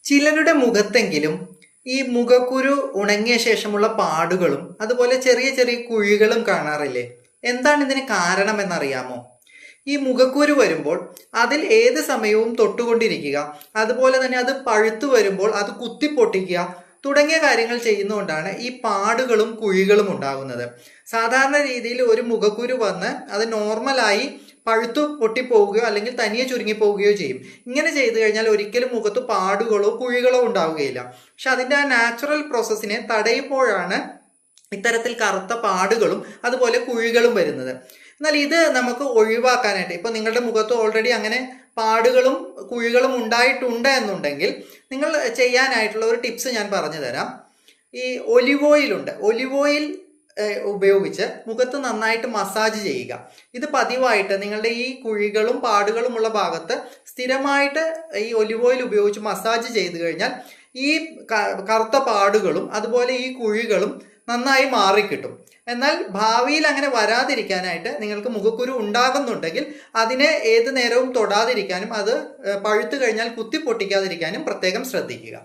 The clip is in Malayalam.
ചിലരുടെ മുഖത്തെങ്കിലും ഈ മുഖക്കുരു ഉണങ്ങിയ ശേഷമുള്ള പാടുകളും അതുപോലെ ചെറിയ ചെറിയ കുഴികളും കാണാറില്ലേ? എന്താണ് ഇതിന് കാരണമെന്നറിയാമോ? ഈ മുഖക്കുരു വരുമ്പോൾ അതിൽ ഏത് സമയവും തൊട്ടുകൊണ്ടിരിക്കുക, അതുപോലെ തന്നെ അത് പഴുത്തു വരുമ്പോൾ അത് കുത്തിപ്പൊട്ടിക്കുക തുടങ്ങിയ കാര്യങ്ങൾ ചെയ്യുന്നതുകൊണ്ടാണ് ഈ പാടുകളും കുഴികളും ഉണ്ടാകുന്നത്. സാധാരണ രീതിയിൽ ഒരു മുഖക്കുരു വന്ന് അത് നോർമലായി പഴുത്തു പൊട്ടിപ്പോവുകയോ അല്ലെങ്കിൽ തനിയെ ചുരുങ്ങിപ്പോവുകയോ ചെയ്യും. ഇങ്ങനെ ചെയ്തു കഴിഞ്ഞാൽ ഒരിക്കലും മുഖത്ത് പാടുകളോ കുഴികളോ ഉണ്ടാവുകയില്ല. പക്ഷെ അതിൻ്റെ ആ നാച്ചുറൽ പ്രോസസ്സിനെ തടയുമ്പോഴാണ് ഇത്തരത്തിൽ കറുത്ത പാടുകളും അതുപോലെ കുഴികളും വരുന്നത്. എന്നാൽ ഇത് നമുക്ക് ഒഴിവാക്കാനായിട്ട്, ഇപ്പൊ നിങ്ങളുടെ മുഖത്ത് ഓൾറെഡി അങ്ങനെ പാടുകളും കുഴികളും ഉണ്ടായിട്ടുണ്ട് എന്നുണ്ടെങ്കിൽ നിങ്ങൾ ചെയ്യാനായിട്ടുള്ള ഒരു ടിപ്സ് ഞാൻ പറഞ്ഞു തരാം. ഈ ഒലിവ് ഓയിൽ ഉണ്ട്, ഒലിവ് ഓയിൽ ഉപയോഗിച്ച് മുഖത്ത് നന്നായിട്ട് മസാജ് ചെയ്യുക. ഇത് പതിവായിട്ട് നിങ്ങളുടെ ഈ കുഴികളും പാടുകളുമുള്ള ഭാഗത്ത് സ്ഥിരമായിട്ട് ഈ ഒലിവ് ഓയിൽ ഉപയോഗിച്ച് മസാജ് ചെയ്തു കഴിഞ്ഞാൽ ഈ കറുത്ത പാടുകളും അതുപോലെ ഈ കുഴികളും നന്നായി മാറിക്കിട്ടും. എന്നാൽ ഭാവിയിൽ അങ്ങനെ വരാതിരിക്കാനായിട്ട് നിങ്ങൾക്ക് മുഖക്കുരു ഉണ്ടാകുന്നുണ്ടെങ്കിൽ അതിനെ ഏത് നേരവും തൊടാതിരിക്കാനും അത് പഴുത്തു കഴിഞ്ഞാൽ കുത്തി പൊട്ടിക്കാതിരിക്കാനും പ്രത്യേകം ശ്രദ്ധിക്കുക.